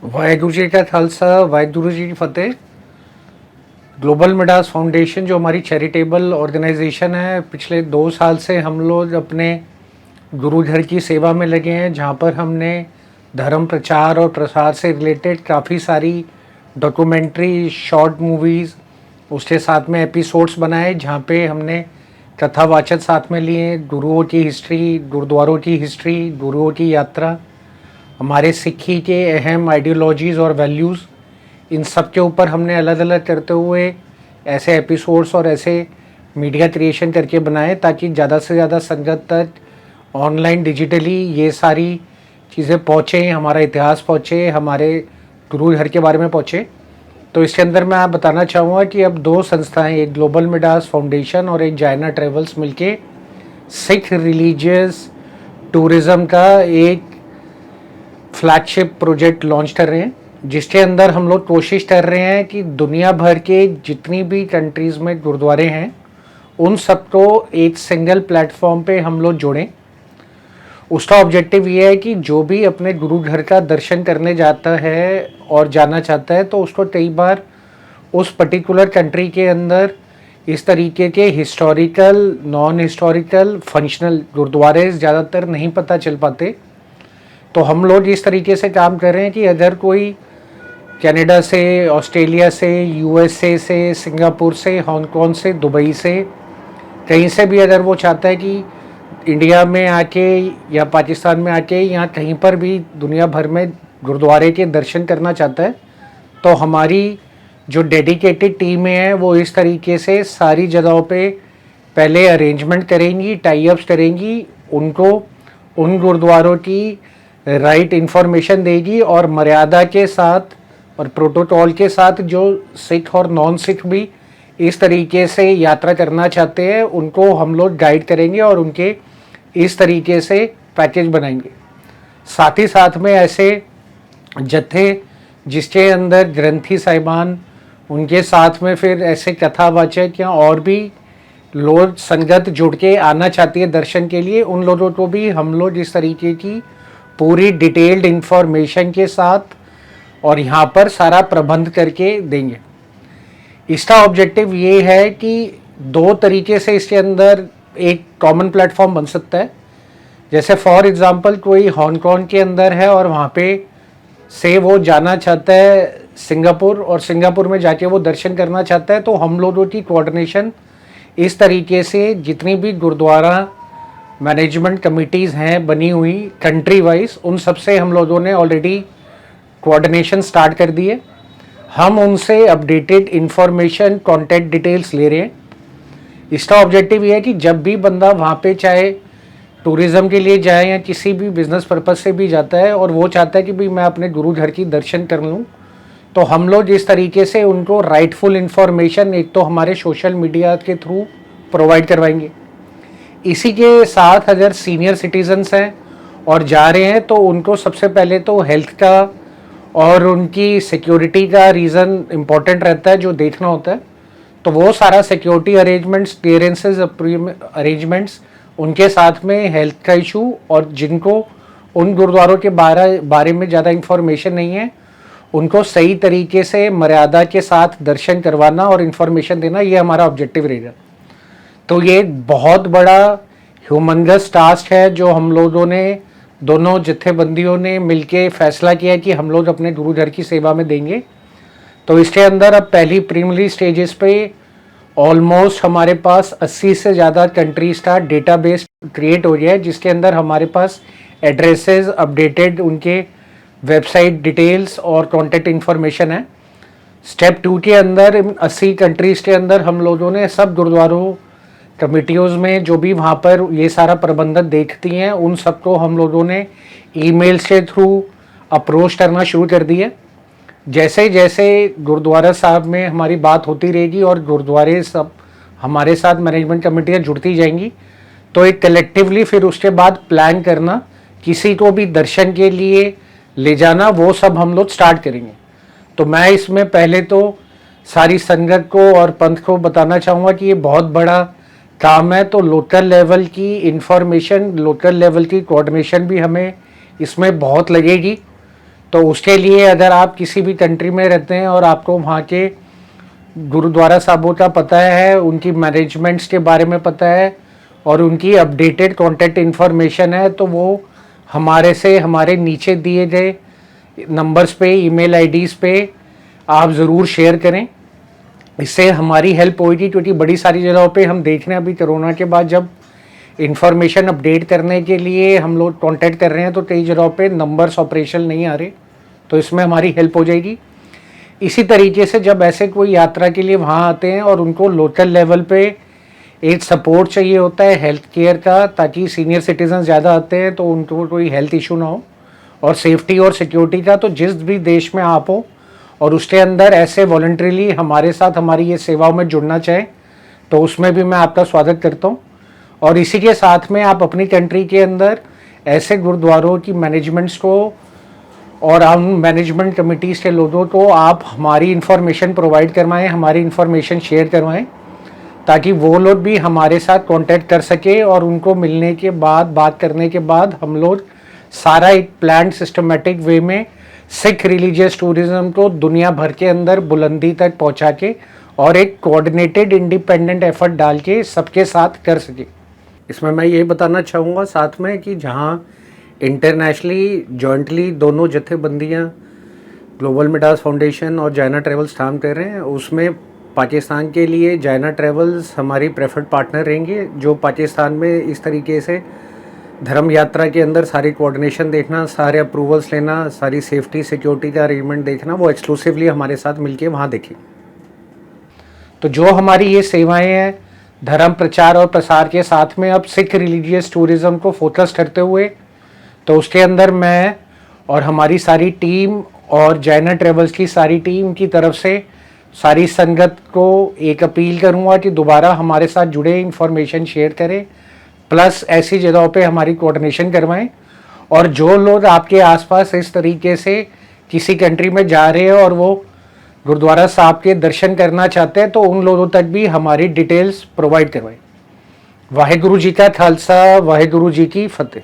वाहेगुरु जी का खालसा, वाहेगुरु जी की फतेह। Global Midas foundation जो हमारी चैरिटेबल ऑर्गेनाइजेशन है, पिछले 2 साल से हम लोग अपने गुरु घर की सेवा में लगे हैं, जहाँ पर हमने धर्म प्रचार और प्रसार से रिलेटेड काफ़ी सारी डॉक्यूमेंट्री, शॉर्ट मूवीज़, उसके साथ में एपिसोड्स बनाए, जहाँ पे हमने कथावाचक साथ में लिए, गुरुओं की हिस्ट्री, गुरुद्वारों की हिस्ट्री, गुरुओं की यात्रा, हमारे सिक्खी के अहम आइडियोलॉजीज़ और वैल्यूज़, इन सब के ऊपर हमने अलग अलग करते हुए ऐसे एपिसोड्स और ऐसे मीडिया क्रिएशन करके बनाए, ताकि ज़्यादा से ज़्यादा संगत तक ऑनलाइन डिजिटली ये सारी चीज़ें पहुँचें, हमारा इतिहास पहुँचे, हमारे गुरु घर के बारे में पहुँचे। तो इसके अंदर मैं आप बताना चाहूँगा कि अब 2 संस्थाएं, एक ग्लोबल मिडास फाउंडेशन और एक जायना ट्रेवल्स मिलके सिख रिलीजियस टूरिज़्म का एक फ्लैगशिप प्रोजेक्ट लॉन्च कर रहे हैं, जिसके अंदर हम लोग कोशिश कर रहे हैं कि दुनिया भर के जितनी भी कंट्रीज़ में गुरुद्वारे हैं, उन सबको एक सिंगल प्लेटफॉर्म पे हम लोग जोड़ें। उसका ऑब्जेक्टिव ये है कि जो भी अपने गुरु घर का दर्शन करने जाता है और जाना चाहता है, तो उसको कई बार उस पर्टिकुलर कंट्री के अंदर इस तरीके के हिस्टोरिकल, नॉन हिस्टोरिकल, फंक्शनल गुरुद्वारे ज़्यादातर नहीं पता चल पाते। तो हम लोग इस तरीके से काम कर रहे हैं कि अगर कोई कनाडा से, ऑस्ट्रेलिया से, यूएसए से, सिंगापुर से, हांगकांग से, दुबई से, कहीं से भी अगर वो चाहता है कि इंडिया में आके या पाकिस्तान में आके या कहीं पर भी दुनिया भर में गुरुद्वारे के दर्शन करना चाहता है, तो हमारी जो डेडिकेटेड टीमें हैं वो इस तरीके से सारी जगहों पे पहले अरेंजमेंट करेंगी, टाई अप्स करेंगी, उनको उन गुरुद्वारों की राइट इन्फॉर्मेशन देगी और मर्यादा के साथ और प्रोटोकॉल के साथ जो सिख और नॉन सिख भी इस तरीके से यात्रा करना चाहते हैं, उनको हम लोग गाइड करेंगे और उनके इस तरीके से पैकेज बनाएंगे। साथ ही साथ में ऐसे जत्थे जिसके अंदर ग्रंथी साहिबान, उनके साथ में फिर ऐसे कथावाचक या और भी लोग संगत जुड़ के आना चाहती है दर्शन के लिए, उन लोगों को भी हम लोग इस तरीके की पूरी डिटेल्ड इन्फॉर्मेशन के साथ और यहाँ पर सारा प्रबंध करके देंगे। इसका ऑब्जेक्टिव ये है कि 2 तरीके से इसके अंदर एक कॉमन प्लेटफॉर्म बन सकता है। जैसे फॉर एग्ज़ाम्पल कोई हांगकांग के अंदर है और वहाँ पे से वो जाना चाहता है सिंगापुर, और सिंगापुर में जाके वो दर्शन करना चाहता है, तो हम लोगों की कोऑर्डिनेशन इस तरीके से जितनी भी गुरुद्वारा मैनेजमेंट कमिटीज़ हैं बनी हुई कंट्री वाइज, उन सब से हम लोगों ने ऑलरेडी कोऑर्डिनेशन स्टार्ट कर दी है। हम उनसे अपडेटेड इन्फॉर्मेशन, कॉन्टैक्ट डिटेल्स ले रहे हैं। इसका ऑब्जेक्टिव ये है कि जब भी बंदा वहाँ पे चाहे टूरिज़्म के लिए जाए या किसी भी बिजनेस पर्पज़ से भी जाता है और वो चाहता है कि भाई मैं अपने गुरु घर की दर्शन कर लूँ, तो हम लोग इस तरीके से उनको राइटफुल इन्फॉर्मेशन एक तो हमारे सोशल मीडिया के थ्रू प्रोवाइड करवाएंगे। इसी के साथ अगर सीनियर सिटीजन्स हैं और जा रहे हैं, तो उनको सबसे पहले तो हेल्थ का और उनकी सिक्योरिटी का रीज़न इम्पॉर्टेंट रहता है, जो देखना होता है। तो वो सारा सिक्योरिटी अरेंजमेंट्स, क्लियरेंसेज अरेंजमेंट्स, उनके साथ में हेल्थ का इशू, और जिनको उन गुरुद्वारों के बारे में ज़्यादा इन्फॉर्मेशन नहीं है, उनको सही तरीके से मर्यादा के साथ दर्शन करवाना और इन्फॉर्मेशन देना, ये हमारा ऑब्जेक्टिव रहेगा। तो ये बहुत बड़ा ह्यूमंगस टास्क है जो हम लोगों ने, दोनों जत्थेबंदियों ने मिलके फैसला किया कि हम लोग अपने गुरु घर की सेवा में देंगे। तो इसके अंदर अब पहली प्रीलिमिनरी स्टेजेस पे ऑलमोस्ट हमारे पास 80 से ज़्यादा कंट्रीज का डेटाबेस क्रिएट हो गया है, जिसके अंदर हमारे पास एड्रेसेस, अपडेटेड उनके वेबसाइट डिटेल्स और कॉन्टैक्ट इन्फॉर्मेशन है। स्टेप 2 के अंदर 80 कंट्रीज़ के अंदर हम लोगों ने सब गुरुद्वारों कमिटियोज़ में जो भी वहाँ पर ये सारा प्रबंधन देखती हैं, उन सबको हम लोगों ने ईमेल्स के थ्रू अप्रोच करना शुरू कर दिया। जैसे जैसे गुरुद्वारा साहब में हमारी बात होती रहेगी और गुरुद्वारे सब हमारे साथ मैनेजमेंट कमेटियाँ जुड़ती जाएंगी, तो एक कलेक्टिवली फिर उसके बाद प्लान करना, किसी को भी दर्शन के लिए ले जाना, वो सब हम लोग स्टार्ट करेंगे। तो मैं इसमें पहले तो सारी संगत को और पंथ को बताना चाहूँगा कि ये बहुत बड़ा काम है, तो लोकल लेवल की इन्फॉर्मेशन, लोकल लेवल की कोऑर्डिनेशन भी हमें इसमें बहुत लगेगी। तो उसके लिए अगर आप किसी भी कंट्री में रहते हैं और आपको वहाँ के गुरुद्वारा साहबों का पता है, उनकी मैनेजमेंट्स के बारे में पता है और उनकी अपडेटेड कॉन्टैक्ट इन्फॉर्मेशन है, तो वो हमारे से हमारे नीचे दिए गए नंबर्स पे, ईमेल आईडीज़ पे आप ज़रूर शेयर करें। इससे हमारी हेल्प होगी, क्योंकि बड़ी सारी जगहों पे हम देख रहे हैं अभी कोरोना के बाद जब इंफॉर्मेशन अपडेट करने के लिए हम लोग कांटेक्ट कर रहे हैं तो कई जगहों पे नंबर्स ऑपरेशनल नहीं आ रहे, तो इसमें हमारी हेल्प हो जाएगी। इसी तरीके से जब ऐसे कोई यात्रा के लिए वहाँ आते हैं और उनको लोकल लेवल पे एक सपोर्ट चाहिए होता है हेल्थ केयर का, ताकि सीनियर सिटीजन ज़्यादा आते हैं तो उनको कोई हेल्थ इशू ना हो, और सेफ्टी और सिक्योरिटी का, तो जिस भी देश में आप हो और उसके अंदर ऐसे वॉलंटरीली हमारे साथ हमारी ये सेवाओं में जुड़ना चाहें तो उसमें भी मैं आपका स्वागत करता हूँ। और इसी के साथ में आप अपनी कंट्री के अंदर ऐसे गुरुद्वारों की मैनेजमेंट्स को और हम मैनेजमेंट कमिटीज़ के लोगों को आप हमारी इन्फॉर्मेशन प्रोवाइड करवाएं, हमारी इन्फॉर्मेशन शेयर करवाएं, ताकि वो लोग भी हमारे साथ कांटेक्ट कर सके और उनको मिलने के बाद, बात करने के बाद हम लोग सारा एक प्लान सिस्टमेटिक वे में सिख रिलीजियस टूरिज्म को दुनिया भर के अंदर बुलंदी तक पहुंचा के और एक कोऑर्डिनेटेड इंडिपेंडेंट एफर्ट डाल के सबके साथ कर सके। इसमें मैं ये बताना चाहूँगा साथ में कि जहाँ इंटरनेशनली जॉइंटली दोनों जत्थेबंदियाँ ग्लोबल मिडास फाउंडेशन और जायना ट्रेवल्स काम कर रहे हैं, उसमें पाकिस्तान के लिए जायना ट्रेवल्स हमारी प्रेफर्ड पार्टनर रहेंगे, जो पाकिस्तान में इस तरीके से धर्म यात्रा के अंदर सारी कोऑर्डिनेशन देखना, सारे अप्रूवल्स लेना, सारी सेफ्टी सिक्योरिटी का अरेंजमेंट देखना, वो एक्सक्लूसिवली हमारे साथ मिलके वहाँ देखें। तो जो हमारी ये सेवाएं हैं धर्म प्रचार और प्रसार के साथ में अब सिख रिलीजियस टूरिज़्म को फोकस करते हुए, तो उसके अंदर मैं और हमारी सारी टीम और जायना ट्रेवल्स की सारी टीम की तरफ से सारी संगत को एक अपील करूँगा कि दोबारा हमारे साथ जुड़े, इन्फॉर्मेशन शेयर करें, प्लस ऐसी जगहों पे हमारी कोऑर्डिनेशन करवाएं। और जो लोग आपके आसपास इस तरीके से किसी कंट्री में जा रहे हैं और वो गुरुद्वारा साहब के दर्शन करना चाहते हैं तो उन लोगों तक भी हमारी डिटेल्स प्रोवाइड करवाएं। वाहेगुरु जी का खालसा, वाहेगुरु जी की फतेह।